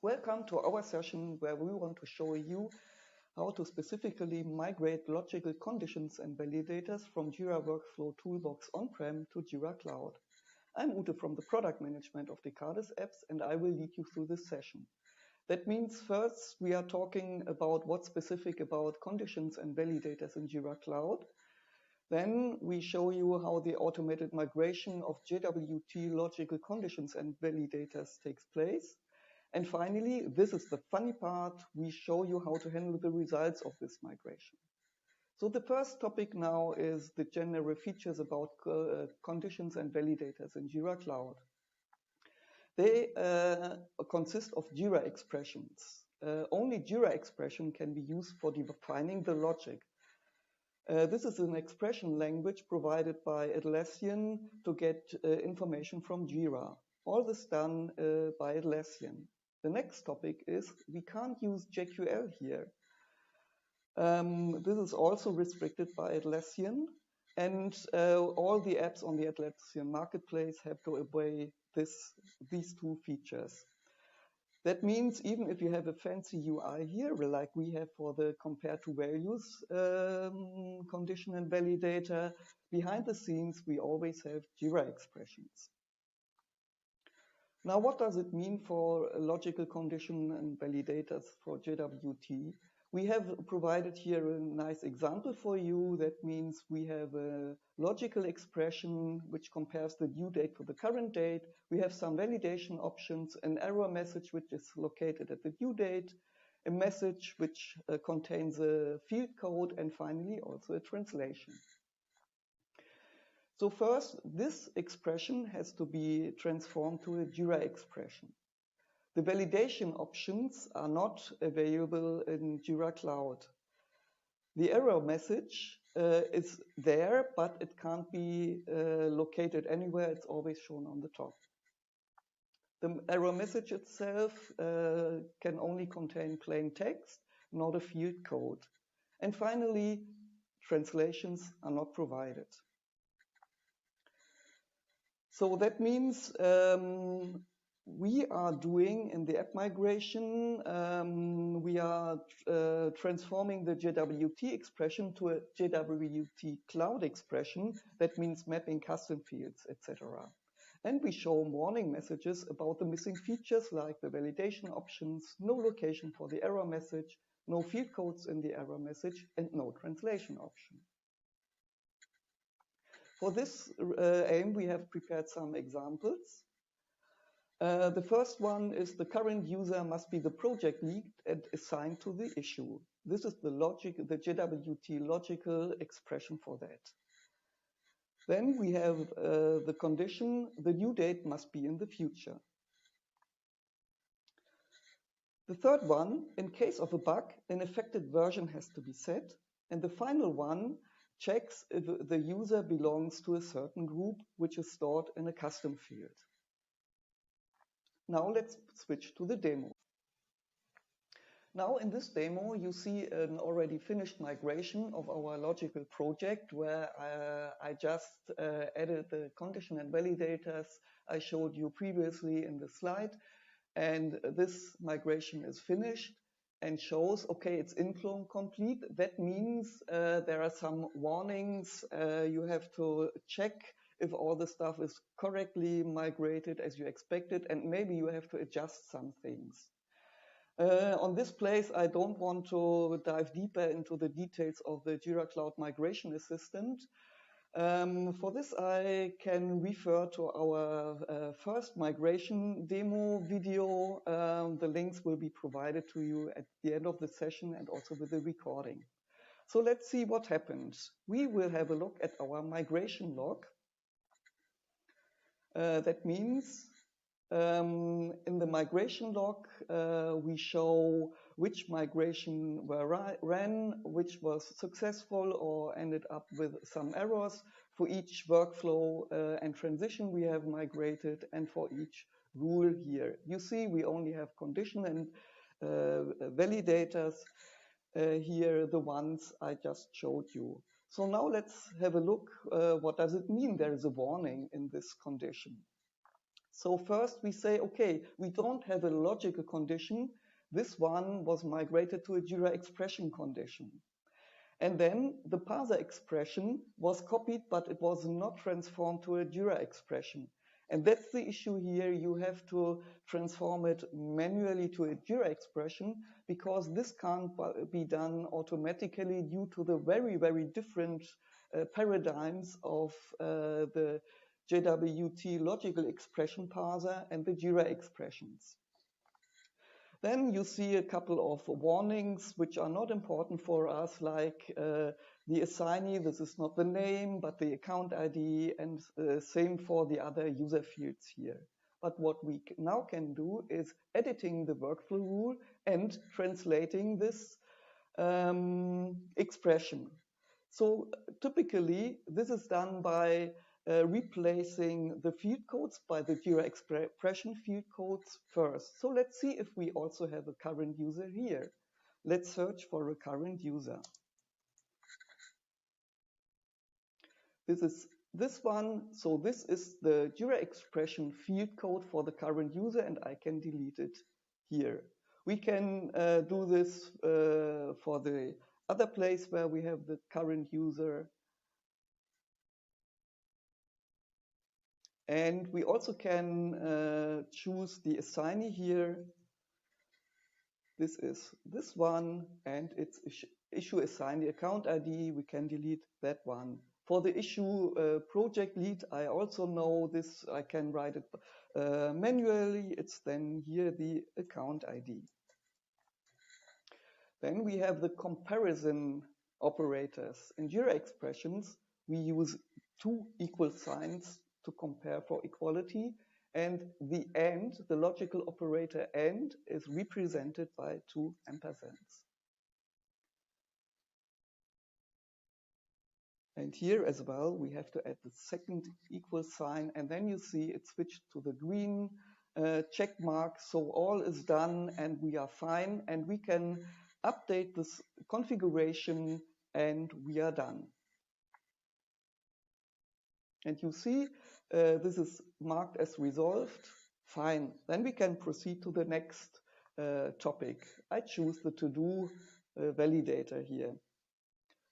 Welcome to our session where we want to show you how to specifically migrate logical conditions and validators from Jira Workflow Toolbox on-prem to Jira Cloud. I'm Ute from the product management of Decades apps, and I will lead you through this session. That means first we are talking about what's specific about conditions and validators in Jira Cloud. Then we show you how the automated migration of JWT Logical conditions and validators takes place. And finally, this is the funny part, we show you how to handle the results of this migration. So the first topic now is the general features about conditions and validators in Jira Cloud. They consist of Jira expressions. Only Jira expression can be used for defining the logic. This is an expression language provided by Atlassian to get information from Jira. All this done by Atlassian. The next topic is we can't use JQL here. This is also restricted by Atlassian, and all the apps on the Atlassian marketplace have to obey these two features. That means even if you have a fancy UI here, like we have for the compare to values condition and validator, behind the scenes we always have Jira expressions. Now, what does it mean for logical condition and validators for JWT? We have provided here a nice example for you. That means we have a logical expression which compares the due date to the current date. We have some validation options, an error message which is located at the due date, a message which contains a field code, and finally also a translation. So first, this expression has to be transformed to a Jira expression. The validation options are not available in Jira Cloud. The error message is there, but it can't be located anywhere. It's always shown on the top. The error message itself can only contain plain text, not a field code. And finally, translations are not provided. So that means we are doing in the app migration, we are transforming the JWT expression to a JWT Cloud expression. That means mapping custom fields, etc. And we show warning messages about the missing features like the validation options, no location for the error message, no field codes in the error message, and no translation option. For this aim, we have prepared some examples. The first one is the current user must be the project lead and assigned to the issue. This is the JWT Logical expression for that. Then we have the condition, the due date must be in the future. The third one, in case of a bug, an affected version has to be set. And the final one checks if the user belongs to a certain group, which is stored in a custom field. Now let's switch to the demo. Now in this demo, you see an already finished migration of our logical project where I just added the condition and validators I showed you previously in the slide. And this migration is finished and shows, okay, it's inflow complete. That means there are some warnings. You have to check if all the stuff is correctly migrated as you expected, and maybe you have to adjust some things. On this place, I don't want to dive deeper into the details of the Jira Cloud Migration Assistant. For this, I can refer to our first migration demo video. The links will be provided to you at the end of the session and also with the recording. So let's see what happens. We will have a look at our migration log. That means in the migration log, we show which migration were ran, which was successful or ended up with some errors. For each workflow and transition we have migrated, and for each rule here. You see, we only have condition and validators here, the ones I just showed you. So now let's have a look. What does it mean? There is a warning in this condition. So first we say, okay, we don't have a logical condition. This one was migrated to a Jira expression condition. And then the parser expression was copied, but it was not transformed to a Jira expression. And that's the issue here. You have to transform it manually to a Jira expression because this can't be done automatically due to the very, very different paradigms of the JWT Logical expression parser and the Jira expressions. Then you see a couple of warnings which are not important for us, like the assignee, this is not the name, but the account ID, and same for the other user fields here. But what we now can do is editing the workflow rule and translating this expression. So typically, this is done by replacing the field codes by the Jira expression field codes first. So let's see if we also have a current user here. Let's search for a current user. This is this one. So this is the Jira expression field code for the current user, and I can delete it here. We can do this for the other place where we have the current user. And we also can choose the assignee here. This is this one, and it's issue assignee account ID. We can delete that one. For the issue project lead, I also know this. I can write it manually. It's then here the account ID. Then we have the comparison operators. In Jira expressions, we use two equal signs to compare for equality, and the and, the logical operator and, is represented by two ampersands. And here as well, we have to add the second equal sign, and then you see it switched to the green check mark. So all is done, and we are fine, and we can update this configuration, and we are done. And you see, this is marked as resolved. Fine. Then we can proceed to the next topic. I choose the to-do validator here.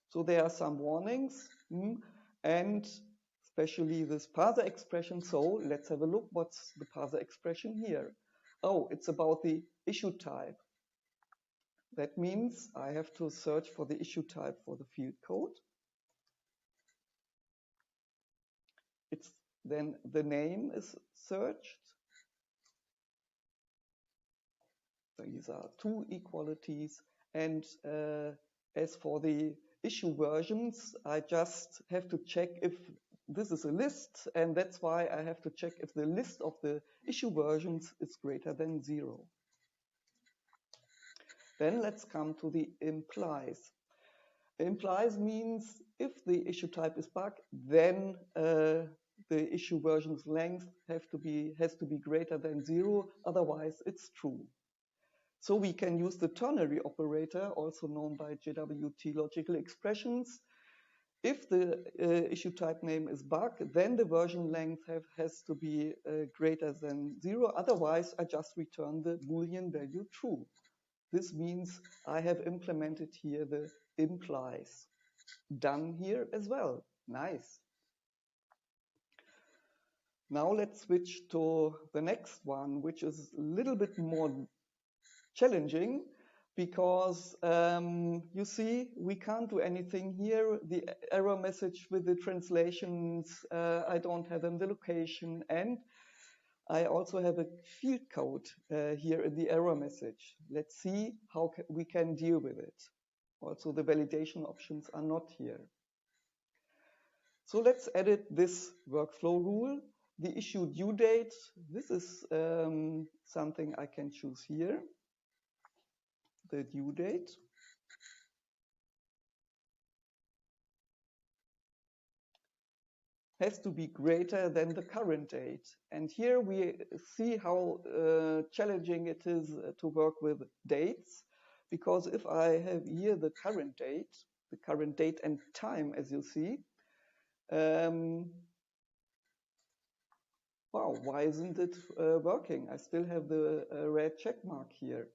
So there are some warnings, and especially this parser expression. So let's have a look. What's the parser expression here? Oh, it's about the issue type. That means I have to search for the issue type for the field code. It's then the name is searched. So these are two equalities. And as for the issue versions, I just have to check if this is a list, and that's why I have to check if the list of the issue versions is greater than 0. Then let's come to the implies. Implies means if the issue type is bug, then the issue version's length has to be greater than 0, otherwise it's true. So we can use the ternary operator, also known by JWT Logical expressions. If the issue type name is bug, then the version length has to be greater than 0, otherwise I just return the Boolean value true. This means I have implemented here the implies. Done here as well. Nice. Now let's switch to the next one, which is a little bit more challenging because you see we can't do anything here. The error message with the translations, I don't have in the location, and I also have a field code here in the error message. Let's see how we can deal with it. Also, the validation options are not here. So let's edit this workflow rule. The issue due date, this is something I can choose here. The due date. Has to be greater than the current date. And here we see how challenging it is to work with dates, because if I have here the current date and time, as you see, wow, why isn't it working? I still have the red check mark here.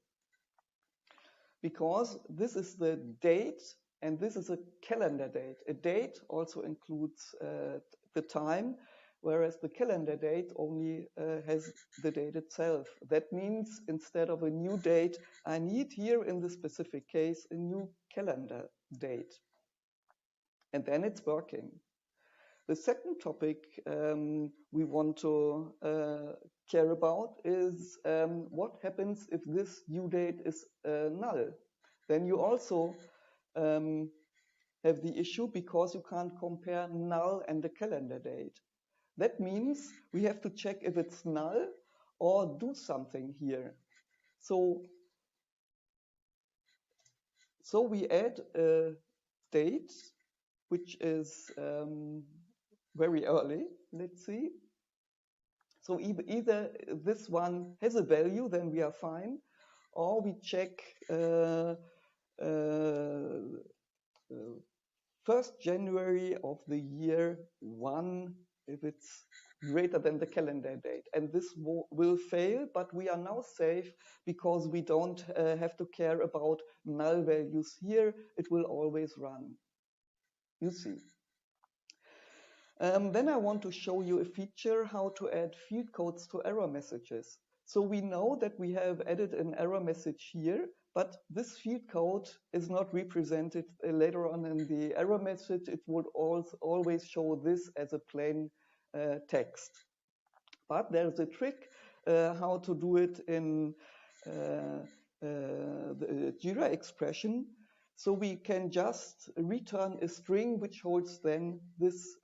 Because this is the date and this is a calendar date. A date also includes the time, whereas the calendar date only has the date itself. That means instead of a new date, I need here in the specific case a new calendar date. And then it's working. The second topic we want to care about is what happens if this due date is null. Then you also have the issue because you can't compare null and the calendar date. That means we have to check if it's null or do something here. So we add a date which is very early, let's see. So either this one has a value, then we are fine, or we check 1st January of the year 1 if it's greater than the calendar date. And this will fail, but we are now safe because we don't have to care about null values here. It will always run. You see. Then I want to show you a feature how to add field codes to error messages. So we know that we have added an error message here, but this field code is not represented later on in the error message. It would always show this as a plain text. But there's a trick how to do it in the Jira expression. So we can just return a string which holds then this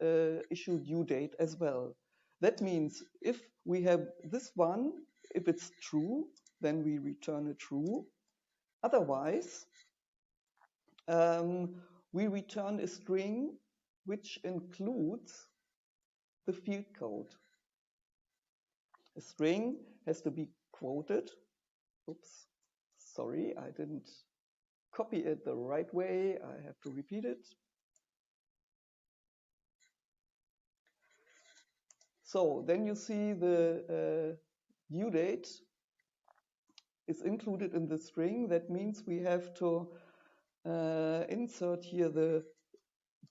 issue due date as well. That means if we have this one, if it's true, then we return a true. Otherwise, we return a string which includes the field code. A string has to be quoted. Oops, sorry, I didn't copy it the right way. I have to repeat it. So then you see the due date is included in the string. That means we have to insert here the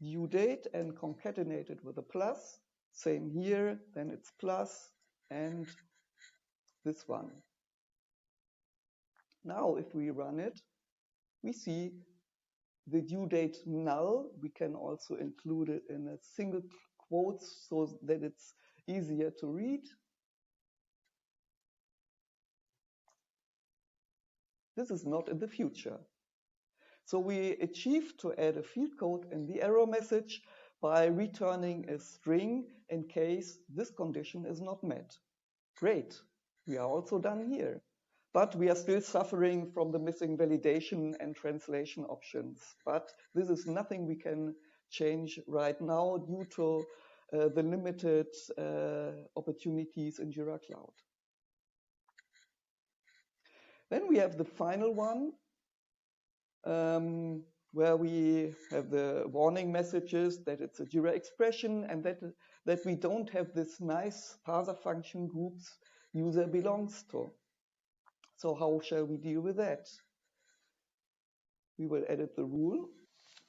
due date and concatenate it with a plus. Same here, then it's plus and this one. Now if we run it, we see the due date null. We can also include it in a single quote so that it's easier to read. This is not in the future. So we achieved to add a field code in the error message by returning a string in case this condition is not met. Great, we are also done here. But we are still suffering from the missing validation and translation options. But this is nothing we can change right now due to the limited opportunities in Jira Cloud. Then we have the final one, where we have the warning messages that it's a Jira expression and that we don't have this nice parser function groups user belongs to. So how shall we deal with that? We will edit the rule,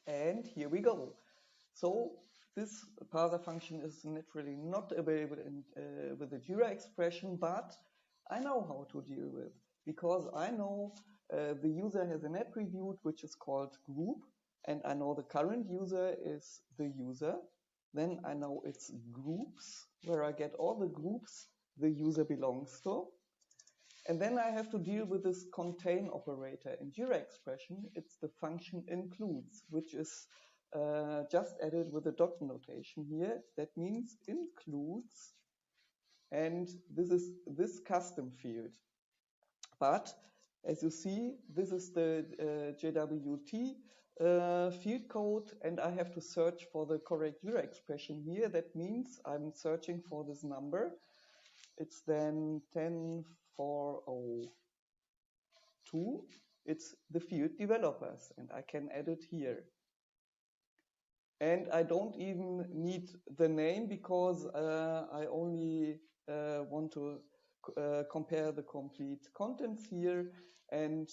and here we go. So this parser function is naturally not available with the Jira expression, but I know how to deal with, because I know the user has an attribute which is called group, and I know the current user is the user. Then I know it's groups, where I get all the groups the user belongs to. And then I have to deal with this contain operator. In Jira expression, it's the function includes, which is just added with a dot notation here. That means includes, and this is this custom field. But as you see, this is the JWT field code, and I have to search for the correct Jira expression here. That means I'm searching for this number. It's then 10402. It's the field developers, and I can add it here. And I don't even need the name because I only want to compare the complete contents here, and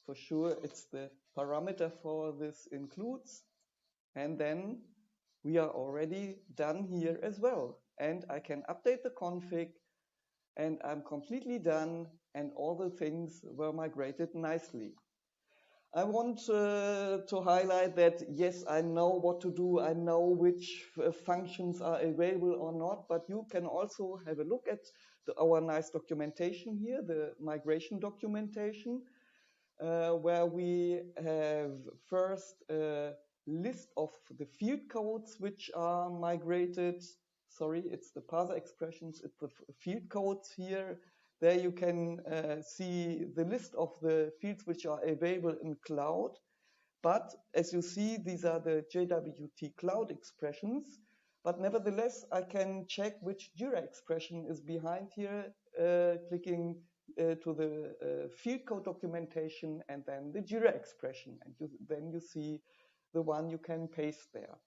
for sure it's the parameter for this includes, and then we are already done here as well. And I can update the config, and I'm completely done, and all the things were migrated nicely. I want to highlight that, yes, I know what to do. I know which functions are available or not, but you can also have a look at our nice documentation here, the migration documentation, where we have first a list of the field codes which are migrated. Sorry, it's the parser expressions, it's the field codes here. There you can see the list of the fields which are available in cloud. But as you see, these are the JWT Cloud expressions. But nevertheless, I can check which Jira expression is behind here, clicking to the field code documentation and then the Jira expression. And then you see the one you can paste there.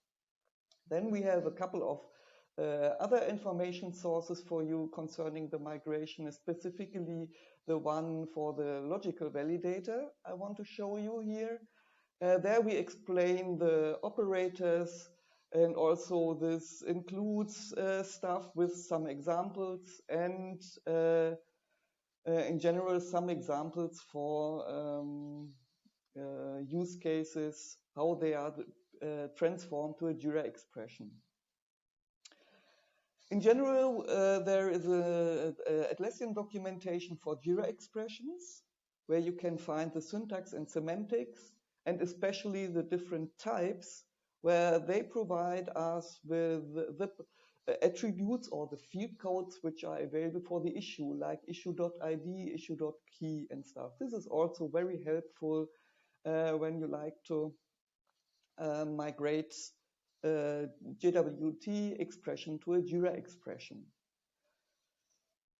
Then we have a couple of other information sources for you concerning the migration, specifically the one for the logical validator I want to show you here. There we explain the operators, and also this includes stuff with some examples, and in general some examples for use cases, how they are transformed to a Jira expression. In general, there is a Atlassian documentation for Jira expressions, where you can find the syntax and semantics, and especially the different types, where they provide us with the attributes or the field codes which are available for the issue, like issue.id, issue.key and stuff. This is also very helpful when you like to migrate JWT expression to a Jira expression.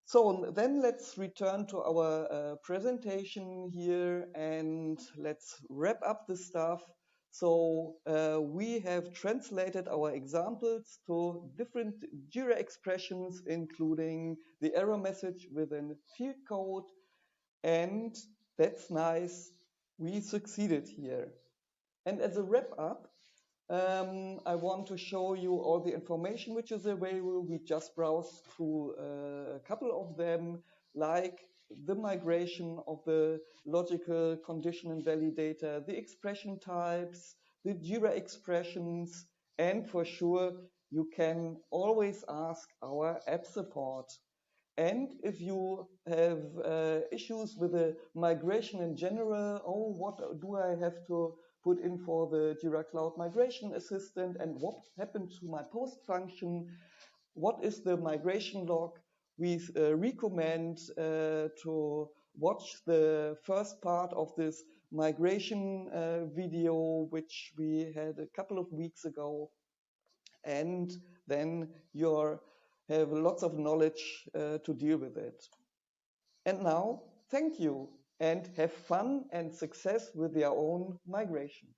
So then let's return to our presentation here, and let's wrap up the stuff. So we have translated our examples to different Jira expressions, including the error message within field code, and that's nice. We succeeded here. And as a wrap up, I want to show you all the information which is available. We just browsed through a couple of them, like the migration of the logical condition and validator, the expression types, the Jira expressions, and for sure, you can always ask our app support. And if you have issues with the migration in general, oh, what do I have to put in for the Jira Cloud Migration Assistant, and what happened to my post function? What is the migration log? We recommend to watch the first part of this migration video, which we had a couple of weeks ago, and then you have lots of knowledge to deal with it. And now, thank you, and have fun and success with your own migration.